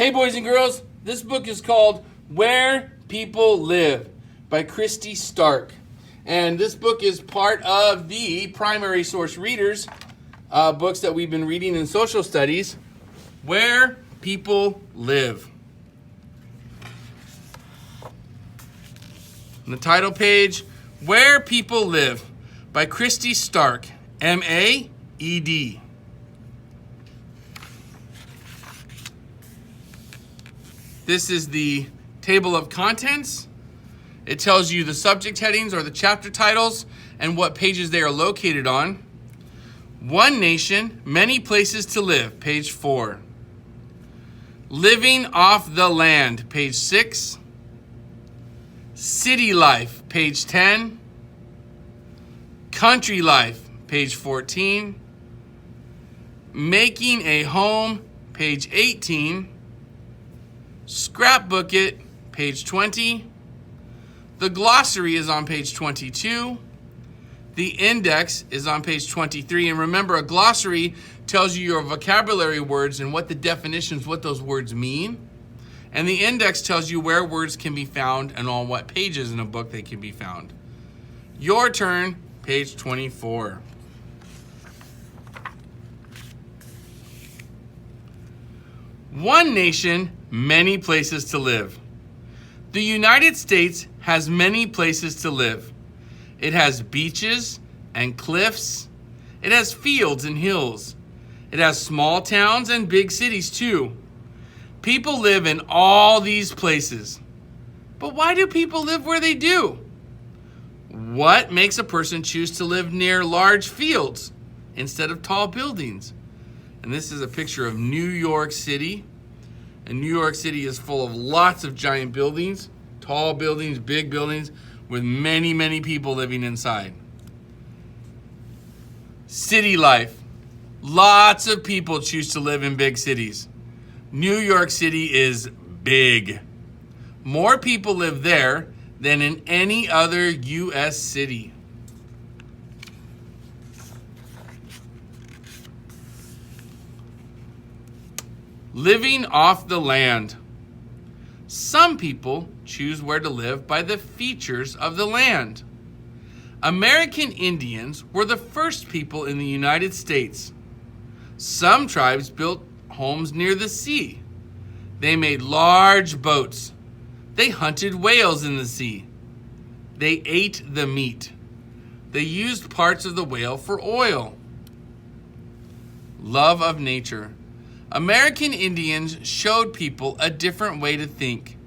Hey boys and girls, this book is called Where People Live by Christy Stark. And this book is part of the Primary Source Readers books that we've been reading in social studies, Where People Live. On the title page, Where People Live by Christy Stark, M-A-E-D. This is the table of contents. It tells you the subject headings or the chapter titles and what pages they are located on. One Nation, Many Places to Live, page 4. Living Off the Land, page 6. City Life, page 10. Country Life, page 14. Making a Home, page 18. Scrapbook It, page 20. The glossary is on page 22. The index is on page 23. And remember, a glossary tells you your vocabulary words and what the definitions, what those words mean. And the index tells you where words can be found and on what pages in a book they can be found. Your turn, page 24. One nation, many places to live. The United States has many places to live. It has beaches and cliffs. It has fields and hills. It has small towns and big cities too. People live in all these places. But why do people live where they do? What makes a person choose to live near large fields instead of tall buildings? And this is a picture of New York City. And New York City is full of lots of giant buildings, tall buildings, big buildings, with many, many people living inside. City life. Lots of people choose to live in big cities. New York City is big. More people live there than in any other U.S. city. Living off the land. Some people choose where to live by the features of the land. American Indians were the first people in the United States. Some tribes built homes near the sea. They made large boats. They hunted whales in the sea. They ate the meat. They used parts of the whale for oil. Love of nature. American Indians showed people a different way to think.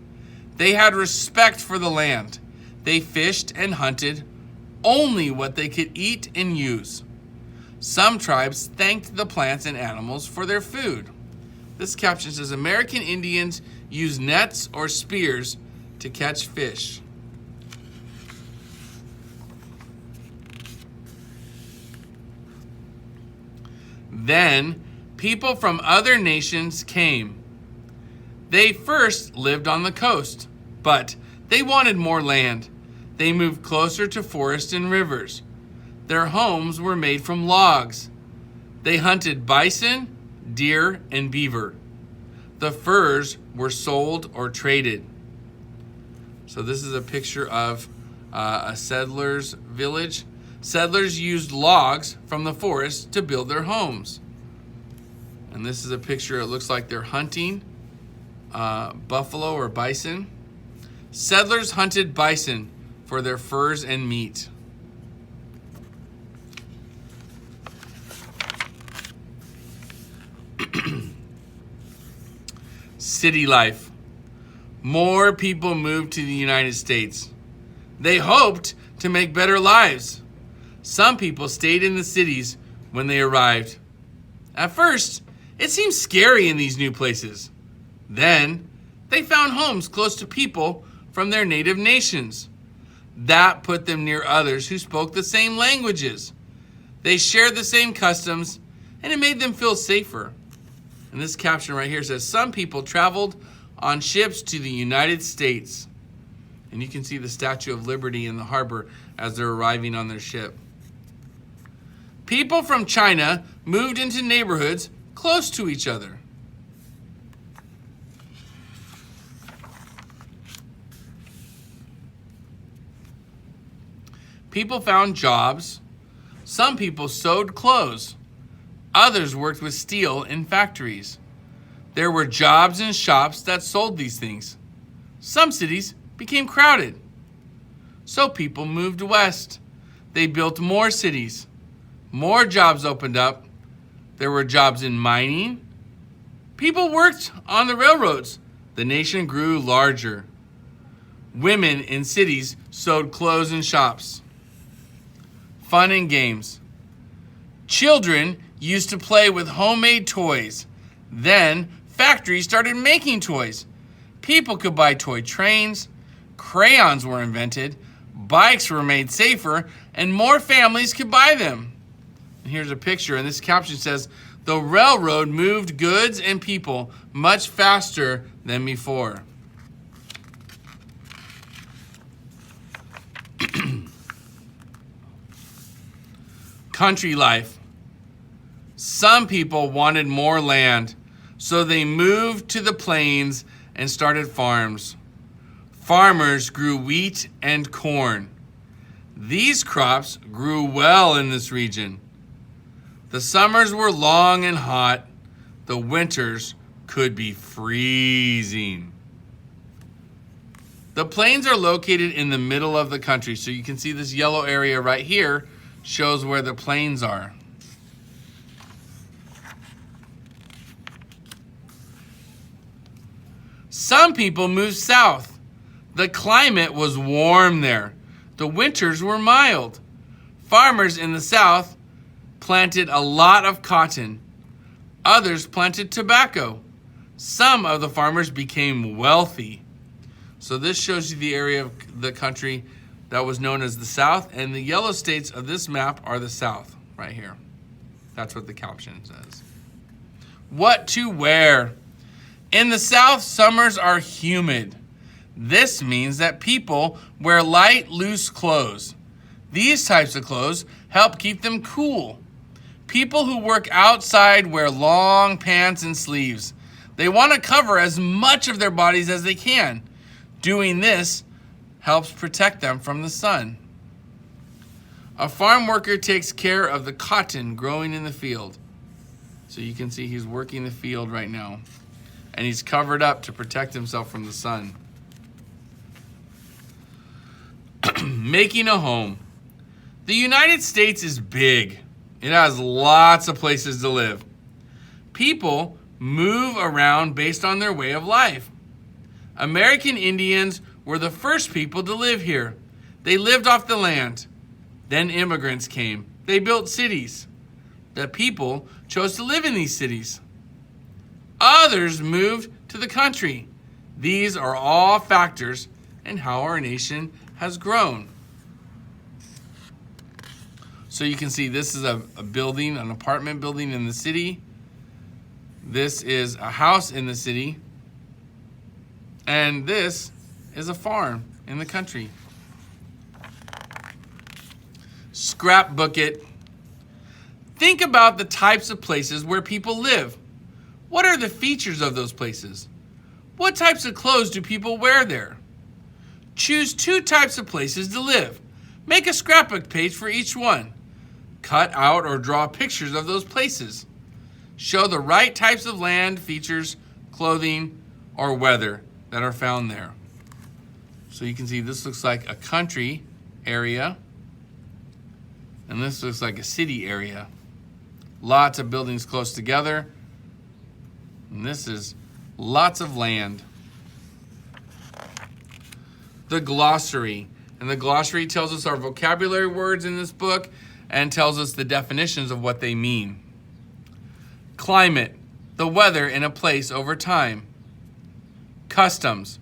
They had respect for the land. They fished and hunted only what they could eat and use. Some tribes thanked the plants and animals for their food. This caption says American Indians use nets or spears to catch fish. Then people from other nations came. They first lived on the coast, but they wanted more land. They moved closer to forests and rivers. Their homes were made from logs. They hunted bison, deer, and beaver. The furs were sold or traded. So this is a picture of a settler's village. Settlers used logs from the forest to build their homes. And this is a picture, it looks like they're hunting buffalo or bison. Settlers hunted bison for their furs and meat. City life. More people moved to the United States. They hoped to make better lives. Some people stayed in the cities when they arrived. At first, it seemed scary in these new places. Then, they found homes close to people from their native nations. That put them near others who spoke the same languages. They shared the same customs, and it made them feel safer. And this caption right here says, some people traveled on ships to the United States. And you can see the Statue of Liberty in the harbor as they're arriving on their ship. People from China moved into neighborhoods close to each other. People found jobs. Some people sewed clothes. Others worked with steel in factories. There were jobs in shops that sold these things. Some cities became crowded. So people moved west. They built more cities. More jobs opened up. There were jobs in mining. People worked on the railroads. The nation grew larger. Women in cities sewed clothes in shops. Fun and games. Children used to play with homemade toys. Then factories started making toys. People could buy toy trains. Crayons were invented. Bikes were made safer, and more families could buy them. And here's a picture, and this caption says, "The railroad moved goods and people much faster than before." Country life. Some people wanted more land, so they moved to the plains and started farms. Farmers grew wheat and corn. These crops grew well in this region. The summers were long and hot. The winters could be freezing. The plains are located in the middle of the country, so you can see this yellow area right here shows where the plains are. Some people moved south. The climate was warm there. The winters were mild. Farmers in the south planted a lot of cotton. Others planted tobacco. Some of the farmers became wealthy. So this shows you the area of the country that was known as the South, and the yellow states of this map are the South, right here. That's what the caption says. What to wear? In the South, summers are humid. This means that people wear light, loose clothes. These types of clothes help keep them cool. People who work outside wear long pants and sleeves. They want to cover as much of their bodies as they can. Doing this helps protect them from the sun. A farm worker takes care of the cotton growing in the field. So you can see he's working the field right now. And he's covered up to protect himself from the sun. Making a home. The United States is big. It has lots of places to live. People move around based on their way of life. American Indians were the first people to live here. They lived off the land. Then immigrants came. They built cities. The people chose to live in these cities. Others moved to the country. These are all factors in how our nation has grown. So you can see this is a building, an apartment building in the city. This is a house in the city. And this is a farm in the country. Scrapbook it. Think about the types of places where people live. What are the features of those places? What types of clothes do people wear there? Choose 2 types of places to live. Make a scrapbook page for each one. Cut out or draw pictures of those places. Show the right types of land, features, clothing, or weather that are found there. So you can see this looks like a country area, and this looks like a city area. Lots of buildings close together, and this is lots of land. The glossary. And the glossary tells us our vocabulary words in this book and tells us the definitions of what they mean. Climate, the weather in a place over time. Customs,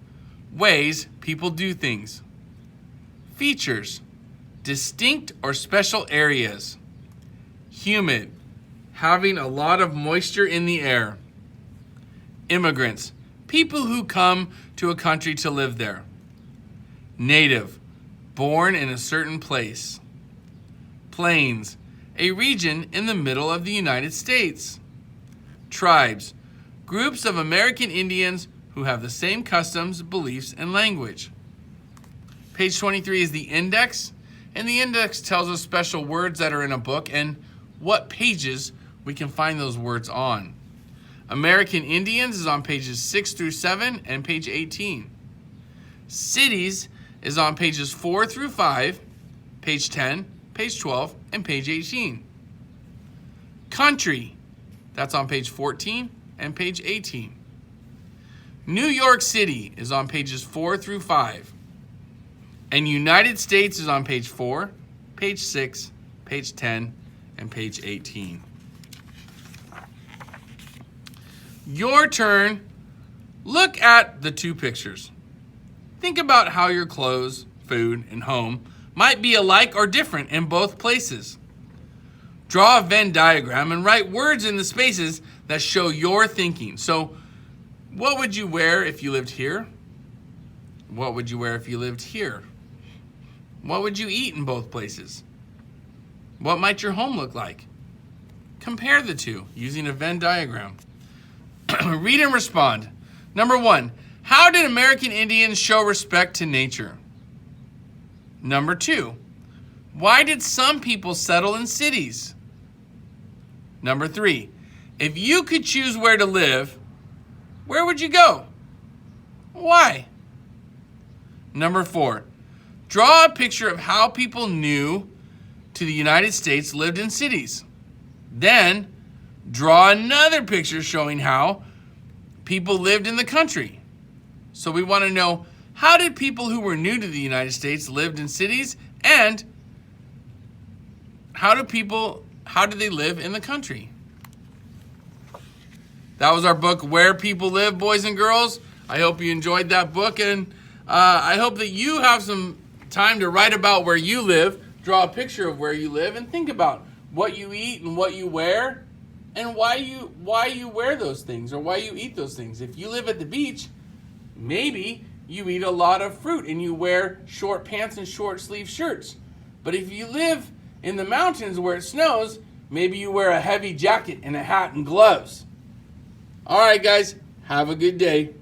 ways people do things. Features, distinct or special areas. Humid, having a lot of moisture in the air. Immigrants, people who come to a country to live there. Native, born in a certain place. Plains, a region in the middle of the United States. Tribes, groups of American Indians who have the same customs, beliefs, and language. Page 23 is the index. And the index tells us special words that are in a book and what pages we can find those words on. American Indians is on pages 6 through 7 and page 18. Cities is on pages 4 through 5, page 10, page 12, and page 18. Country, that's on page 14 and page 18. New York City is on pages 4 through 5. And United States is on page 4, page 6, page 10, and page 18. Your turn. Look at the two pictures. Think about how your clothes, food, and home might be alike or different in both places. Draw a Venn diagram and write words in the spaces that show your thinking. So, what would you wear if you lived here? What would you wear if you lived here? What would you eat in both places? What might your home look like? Compare the two using a Venn diagram. Read and respond. Number 1, how did American Indians show respect to nature? Number 2, why did some people settle in cities? Number 3, if you could choose where to live, where would you go? Why? Number 4, draw a picture of how people new to the United States lived in cities. Then, draw another picture showing how people lived in the country. So we want to know, how did people who were new to the United States lived in cities, and how did they live in the country? That was our book, Where People Live, boys and girls. I hope you enjoyed that book, and I hope that you have some time to write about where you live, draw a picture of where you live, and think about what you eat and what you wear, and why you wear those things or why you eat those things. If you live at the beach, maybe you eat a lot of fruit and you wear short pants and short sleeve shirts. But if you live in the mountains where it snows, maybe you wear a heavy jacket and a hat and gloves. All right, guys, have a good day.